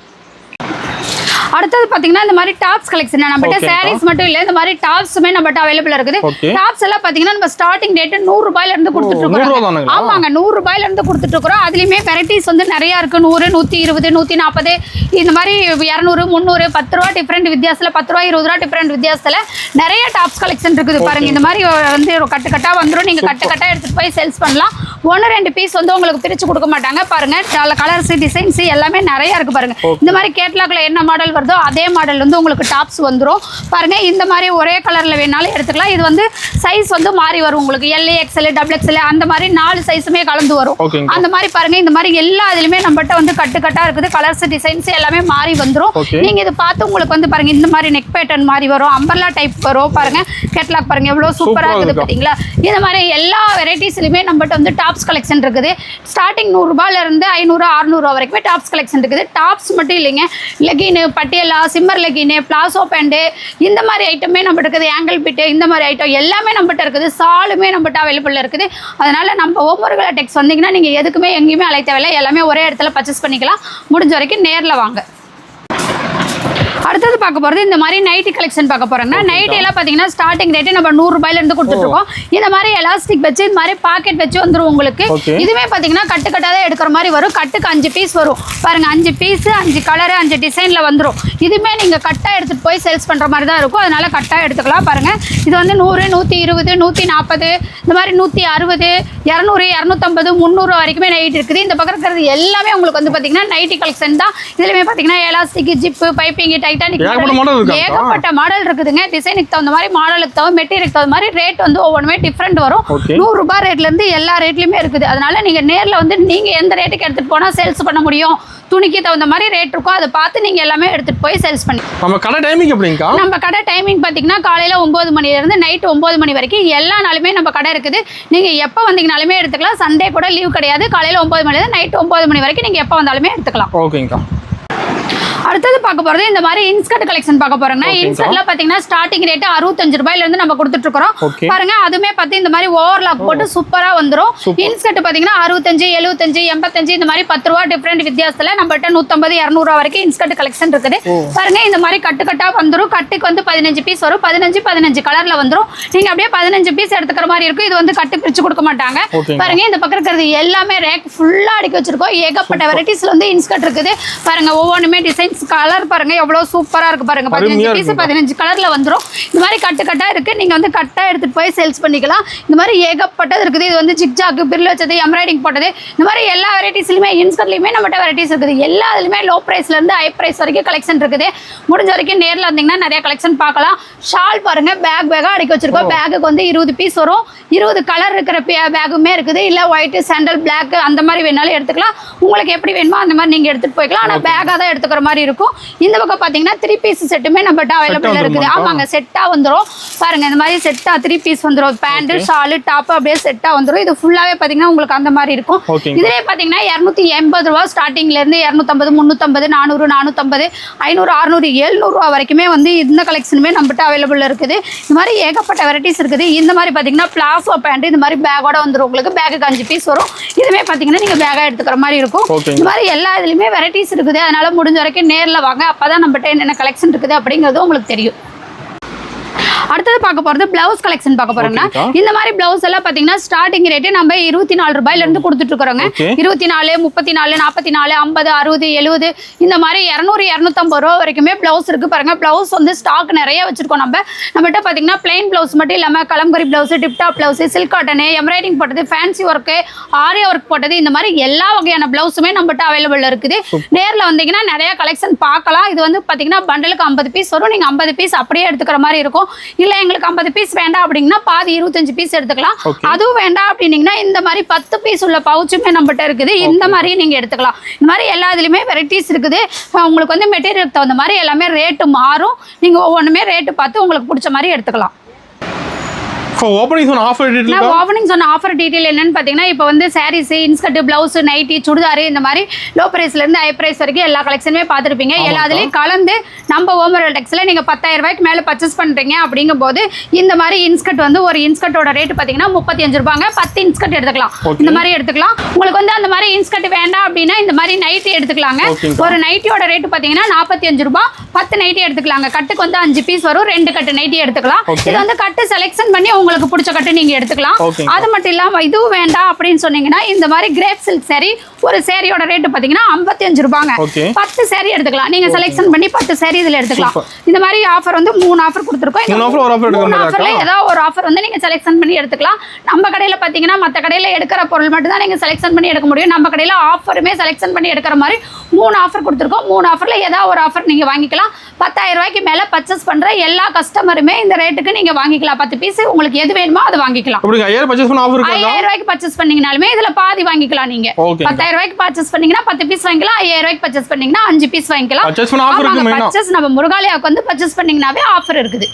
அடுத்தது பாத்தீங்கன்னா இந்த மாதிரி டாப்ஸ் கலெக்ஷன் நம்மகிட்ட சாரீஸ் மட்டும் இல்ல இந்த மாதிரி டாப்ஸுமே நம்மகிட்ட அவைலபிள் இருக்குது. டாப்ஸ் எல்லாம் பாத்தீங்கன்னா நம்ம ஸ்டார்டிங் ரேட் 100 ரூபாயில இருந்து கொடுத்துட்டு இருக்கோம். ஆமாங்க 100 ரூபாயில இருந்து கொடுத்துட்டு இருக்கோம். அதுலயுமே வெரைட்டிஸ் வந்து நிறைய இருக்கு. 100, 120, 140 இந்த மாதிரி 200, 300, 10 ரூபாய் டிஃபரெண்ட் வித்தியாசத்துல 10 ரூபாய் 20 ரூபாய் டிஃபரெண்ட் வித்தியாசத்துல நிறைய டாப்ஸ் கலெக்ஷன் இருக்குது பாருங்க. இந்த மாதிரி வந்து கட்டு கட்டா வந்துரும். நீங்க கட்டு கட்டா எடுத்துட்டு போய் சேல்ஸ் பண்ணலாம். 1-2 பீஸ் வந்து உங்களுக்கு பிரிச்சு கொடுக்க மாட்டாங்க. பாருங்க கலர்ஸ் டிசைன்ஸ் எல்லாமே நிறைய இருக்கு பாருங்க. இந்த மாதிரி கேட்லாக்ல என்ன மாடல் வருதோ அதே மாடல் வந்து உங்களுக்கு டாப்ஸ் வந்துரும். பாருங்க இந்த மாதிரி ஒரே கலர்ல வேணாலும் எடுத்துக்கலாம். இது வந்து சைஸ் வந்து மாறி வரும். உங்களுக்கு L, XL, XXL அந்த மாதிரி 4 சைஸுமே கலந்து வரும். அந்த மாதிரி பாருங்க இந்த மாதிரி எல்லா இதுலயுமே நம்மகிட்ட வந்து கட்டு கட்டா இருக்குது. கலர்ஸ் டிசைன்ஸ் எல்லாமே மாறி வந்துரும். நீங்க இது பார்த்து உங்களுக்கு வந்து பாருங்க இந்த மாதிரி நெக் பேட்டர்ன் மாதிரி வரும். அம்பர்லா டைப் வரும். பாருங்க கேட்லாக் பாருங்க எவ்வளவு சூப்பரா இருக்குது பாத்தீங்களா. இந்த மாதிரி எல்லா வெரைட்டிஸ்லயுமே நம்மகிட்ட வந்து டாப்ஸ் கலெக்ஷன் இருக்குது. ஸ்டார்டிங் 100 ரூபாயில இருந்து 500, 600 ரூபாய் வரைக்குமே டாப்ஸ் கலெக்ஷன் இருக்குது. டாப்ஸ் மட்டும் இல்லைங்க, லெகின், பட்டியலா, சிம்மர் லெகின், பிளாசோ பேண்ட் இந்த மாதிரி ஐட்டமே நம்மகிட்ட இருக்குது. ஆங்கிள் பிட்டு இந்த மாதிரி ஐட்டம் எல்லாமே நம்மகிட்ட இருக்குது. சாலுமே நம்மகிட்ட அவைலபிள் இருக்குது. அதனால நம்ம முருகாலயா டெக்ஸ் வந்தீங்கன்னா நீங்க எதுக்குமே எங்கேயுமே அலைய தேவையில்லை. எல்லாமே ஒரே இடத்துல பர்ச்சேஸ் பண்ணிக்கலாம். முடிஞ்ச வரைக்கும் நேர்ல வாங்க. அடுத்து அடுத்தது பார்க்க போறது இந்த மாதிரி நைட்டி கலெக்ஷன் பார்க்க போறோம்னா நைட்டி எல்லாம் பாத்தீங்கன்னா ஸ்டார்டிங் ரேட் நம்ம 100 ரூபாயில இருந்து கொடுத்துட்டு இருக்கோம். இந்த மாதிரி எலாஸ்டிக் வச்சு இந்த மாதிரி பாக்கெட் வச்சு வந்துரும் உங்களுக்கு. இதுவே பாத்தீங்கன்னா கட்டு கட்டாத எடுக்கிற மாதிரி வரும். கட்டுக்கு 5 பீஸ் வரும் பாருங்க. 5 பீஸ் 5 கலர் 5 டிசைன்ல வந்துரும். இதுமே நீங்க கட்டா எடுத்துட்டு போய் சேல்ஸ் பண்ற மாதிரி தான் இருக்கும். அதனால கட்டா எடுத்துக்கலாம் பாருங்க. இது வந்து 100 120 140 இந்த மாதிரி 160 200 250 300 வரைக்குமே நைட்டி இருக்குது. இந்த பக்கம் இருக்கிறது எல்லாமே உங்களுக்கு வந்து பாத்தீங்கன்னா நைட்டி கலெக்ஷன் தான். இதுலயுமே பாத்தீங்கன்னா எலாஸ்டிக் ஜிப் பைப்பிங் டைட்டானிக் ஏகப்பட்ட மாடல் இருக்குதுங்க. டிசைனுக்கு தகுந்த மாதிரி மாடலுக்கு தகுந்த மெட்டீரியலுக்கு தகுந்த மாதிரி ரேட் வந்து ஒவ்வொன்றுமே டிஃப்ரெண்ட் வரும். 100 ரூபாய் ரேட்ல இருந்து எல்லா ரேட்லயுமே இருக்குது. அதனால நீங்க நேர்ல வந்து நீங்க எந்த ரேட்டுக்கு எடுத்துட்டு போனா சேல்ஸ் பண்ண முடியும், துணிக்கு தகுந்த மாதிரி ரேட் இருக்கும். அதை பார்த்து நீங்க எல்லாமே எடுத்துட்டு போய் சேல்ஸ் பண்ணி. நம்ம கடை டைமிங் எப்படிங்கா? நம்ம கடை டைமிங் பாத்தீங்கன்னா காலையில 9 மணில இருந்து நைட் 9 மணி வரைக்கும் எல்லா நாளுமே நம்ம கடை இருக்குது. நீங்க எப்ப வந்தீங்கனாலுமே எடுத்துக்கலாம். சண்டே கூட லீவ் கிடையாது. காலையில 9 மணில இருந்து நைட் 9 மணி வரைக்கும் நீங்க எப்ப வந்தாலுமே எடுத்துக்கலாம். ஓகேங்கா. அடுத்தது பார்க்க போறது இந்த மாதிரி இன்ஸ்கர்ட் கலெக்ஷன் பார்க்க போறோம்னா இன்ஸ்கர்ட்ல பாத்தீங்கன்னா ஸ்டார்டிங் ரேட் 65 ரூபாயில இருந்து நம்ம கொடுத்துட்டு இருக்கோம் பாருங்க. அதுமே பார்த்து இந்த மாதிரி ஓவர்லாக் போட்டு சூப்பரா வந்துரும். இன்ஸ்கர்ட் பாத்தீங்கன்னா 65 75 85 இந்த மாதிரி 10 ரூபாய் டிஃபரெண்ட் வித்தியாசத்துல நம்மகிட்ட 150 200 ரூபாய் வரைக்கும் இன்ஸ்கர்ட் கலெக்ஷன் இருக்குது பாருங்க. இந்த மாதிரி கட்டு கட்டா வந்துரும். கட்டுக்கு வந்து 15 பீஸ் வரும். 15 கலர்ல வந்துரும். நீங்க அப்படியே 15 பீஸ் எடுத்துக்கிற மாதிரி இருக்கும். இது வந்து கட்டு பிரிச்சு கொடுக்க மாட்டாங்க பாருங்க. இந்த பக்கம் இருக்கிறது எல்லாமே ரேக் ஃபுல்லா அடுக்கி வச்சிருக்கோம். ஏகப்பட்ட வெரைட்டிஸ்ல வந்து இன்ஸ்கர்ட் இருக்குது பாருங்க. ஒவ்வொன்றுமே டிசைன்ஸ் கலர் பாருங்க எவ்வளவு சூப்பரா இருக்கு பாருங்க. 15 பீஸ் 15 கலர்ல வந்துரும். இந்த மாதிரி கட்டு கட்டா இருக்கு. நீங்க வந்து கட்டா எடுத்துட்டு போய் சேல்ஸ் பண்ணிக்கலாம். இந்த மாதிரி ஏகப்பட்டது இருக்குது. இது வந்து ஜிக்ஜாக் பிரில் வச்சது எம்ப்ராய்டிங் போட்டது இந்த மாதிரி எல்லா வெரைட்டிஸ்லயுமே இன்ஸ்கர்ட்லயுமே நம்மகிட்ட வெரைட்டிஸ் இருக்குது. எல்லா இதுலயுமே லோ பிரைஸ்ல இருந்து ஹை பிரைஸ் வரைக்கும் கலெக்ஷன் இருக்குது. முடிஞ்ச வரைக்கும் நேர்ல வந்தீங்கன்னா நிறைய கலெக்ஷன் பார்க்கலாம். ஷால் பாருங்க பேக்கா அடுக்கி வச்சிருக்கோம். பேக்குக்கு வந்து 20 பீஸ் வரும். 20 கலர் இருக்கிற பேக்குமே இருக்குது. இல்ல ஒயிட் சாண்டல் பிளாக் அந்த மாதிரி வேணாலும் எடுத்துக்கலாம். உங்களுக்கு எப்படி வேணுமோ அந்த மாதிரி நீங்க எடுத்துட்டு போய்க்கலாம். ஆனா பேக்கா தான் எடுத்துக்கிற மாதிரி இருக்கும். இந்த பக்கம் பாத்தீங்கன்னா 3 பீஸ் செட்டுமே நம்மகிட்ட அவைலபிள் இருக்குது. ஆமாங்க செட்டா வந்துரும் பாருங்க. இந்த மாதிரி செட்டா 3 பீஸ் வந்துரும். பேண்ட் ஷால் டாப் அப்படியே செட்டா வந்துரும். இது ஃபுல்லாவே பாத்தீங்கன்னா உங்களுக்கு அந்த மாதிரி இருக்கும். இதுலயே பாத்தீங்கன்னா 280 ரூபாய் ஸ்டார்டிங்ல இருந்து 250 350 400 450 500 600 700 ரூபாய் வரைக்குமே வந்து இந்த கலெக்ஷனுமே நம்மகிட்ட அவைலபிள் இருக்குது. இந்த மாதிரி ஏகப்பட்ட வெரைட்டிஸ் இருக்குது. இந்த மாதிரி பாத்தீங்கன்னா பிளாசோ பேண்ட் இந்த மாதிரி பேக்கோட வந்துரும். உங்களுக்கு பேக்குக்கு 5 பீஸ் வரும். இதுமே பாத்தீங்கன்னா நீங்க பேக்கா எடுத்துக்கிற மாதிரி இருக்கும். இந்த மாதிரி எல்லா இதுலயுமே வெரைட்டிஸ் இருக்குது. அதனால முடிஞ்ச வரைக்கும் நேர்ல வாங்க. அப்பதான் நம்மகிட்ட என்னென்ன கலெக்ஷன் இருக்குது அப்படிங்கிறது உங்களுக்கு தெரியும். அடுத்தது பார்க்க போறது பிளவுஸ் கலெக்ஷன் பார்க்க போறோம்னா இந்த மாதிரி பிளவுஸ் எல்லாம் பாத்தீங்கன்னா ஸ்டார்டிங் ரேட் நம்ம 24 ரூபாயில இருந்து கொடுத்துட்டு இருக்கோங்க. 24 34 44 50 60 70 இந்த மாதிரி 200 250 ரூபாய் வரைக்குமே பிளவுஸ் இருக்கு பாருங்க. பிளவுஸ் வந்து ஸ்டாக் நிறைய வச்சிருக்கோம். நம்மகிட்ட பாத்தீங்கன்னா பிளைன் பிளவுஸ் மட்டும் இல்லாம kalamkari blouse tiptop blouse silk cotton embroidering போட்டது ஃபேன்சி ஒர்க் ஆரியா ஒர்க் போட்டது இந்த மாதிரி எல்லா வகையான பிளவுஸுமே நம்மகிட்ட அவைலபிள் இருக்குது. நேர்ல வந்தீங்கன்னா நிறைய கலெக்ஷன் பார்க்கலாம். இது வந்து பாத்தீங்கன்னா பண்டலுக்கு 50 பீஸ் வரும். நீங்க 50 பீஸ் அப்படியே எடுத்துக்கிற மாதிரி இருக்கும். இல்ல எங்களுக்கு 50 பீஸ் வேண்டாம் அப்படின்னா பாதி 25 பீஸ் எடுத்துக்கலாம். அதுவும் வேண்டாம் அப்படின்னீங்கன்னா இந்த மாதிரி 10 பீஸ் உள்ள பவுச்சுமே நம்மகிட்ட இருக்குது. இந்த மாதிரி நீங்க எடுத்துக்கலாம். இந்த மாதிரி எல்லா இதுலயுமே வெரைட்டிஸ் இருக்குது. உங்களுக்கு வந்து மெட்டீரியலுக்கு தகுந்த மாதிரி எல்லாமே ரேட்டு மாறும். நீங்க ஒவ்வொன்றுமே ரேட்டு பார்த்து உங்களுக்கு பிடிச்ச மாதிரி எடுத்துக்கலாம். ஓபனிங் சொன்ன ஆஃபர் டீடைல் நான் ஓபனிங் சொன்ன ஆஃபர் டீடைல் என்னன்னு பாத்தீங்கன்னா இப்போ வந்து saris inskirt blouse nightie churidar இந்த மாதிரி லோ பிரைஸ்ல இருந்து ஹை பிரைஸ் வரைக்கும் எல்லா கலெக்ஷனுமே பார்த்துருப்பீங்க. எல்லாத்துலயும் கலந்து நம்ம ஓமரல் டெக்ஸ்ல நீங்க 10,000 ரூபாய்க்கு மேல பர்ச்சேஸ் பண்றீங்க அப்படிங்கும் போது இந்த மாதிரி இன்ஸ்கர்ட் வந்து ஒரு இன்ஸ்கர்ட்டோட ரேட் பாத்தீங்கன்னா 35 ரூபாங்க. 10 இன்ஸ்கர்ட் எடுத்துக்கலாம். இந்த மாதிரி எடுத்துக்கலாம். உங்களுக்கு வந்து அந்த மாதிரி இன்ஸ்கர்ட் வேண்டாம் அப்படின்னா இந்த மாதிரி நைட்டி எடுத்துக்கலாங்க. ஒரு நைட்டியோட ரேட் பாத்தீங்கன்னா 45 ரூபாய். 10 நைட்டி எடுத்துக்கலாங்க. கட்டுக்கு வந்து 5 பீஸ் வரும். 2 கட்டு நைட்டி எடுத்துக்கலாம். இது வந்து கட்டு செலக்ஷன் பண்ணி உங்களுக்கு பிடிச்ச கட்டு நீங்க எடுத்துக்கலாம். அது மட்டும் இல்லாம இதுவும் வேண்டாம் அப்படின்னு சொன்னீங்கன்னா இந்த மாதிரி கிரேப் சில்க் சாரி ஒரு சாரியோட ரேட் பாத்தீங்கன்னா 55 ரூபாங்க. 10 சாரி எடுத்துக்கலாம். நீங்க செலக்ஷன் பண்ணி 10 சாரி இதுல எடுத்துக்கலாம். இந்த மாதிரி ஆஃபர் வந்து 3 ஆஃபர் கொடுத்துருக்கோம். ஆஃபர்ல ஏதாவது ஒரு ஆஃபர் வந்து நீங்க செலக்ஷன் பண்ணி எடுத்துக்கலாம். நம்ம கடையில பாத்தீங்கன்னா மத்த கடையில எடுக்கிற பொருள் மட்டும் தான் நீங்க செலக்ஷன் பண்ணி எடுக்க முடியும். நம்ம கடையில ஆஃபருமே செலக்ஷன் பண்ணி எடுக்கிற மாதிரி 3 ஆஃபர் கொடுத்துருக்கோம். 3 ஆஃபர்ல ஏதாவது ஒரு ஆஃபர் நீங்க வாங்கிக்கலாம். 10,000 ரூபாய்க்கு மேல பர்ச்சேஸ் பண்ற எல்லா கஸ்டமருமே இந்த ரேட்டுக்கு நீங்க வாங்கிக்கலாம். 10 பீஸ் உங்களுக்கு எது வேணுமோ அதை வாங்கிக்கலாம். 5000 பர்ச்சேஸ் பண்ண ஆஃபர் இருக்கா? 5000 ரூபாய்க்கு பர்ச்சேஸ் பண்ணீங்கனாலுமே இதுல பாதி வாங்கிக்கலாம். நீங்க 10,000 ரூபாய்க்கு பர்ச்சேஸ் பண்ணீங்கன்னா 10 பீஸ் வாங்கிக்கலாம். 5000 ரூபாய்க்கு பர்ச்சேஸ் பண்ணீங்கன்னா 5 பீஸ் வாங்கிக்கலாம். பர்ச்சேஸ் பண்ண ஆஃபர் இருக்கு. பர்ச்சேஸ் நம்ம முருகாலியாவுக்கு வந்து பர்ச்சேஸ் பண்ணீங்கனாவே ஆஃபர் இருக்குது.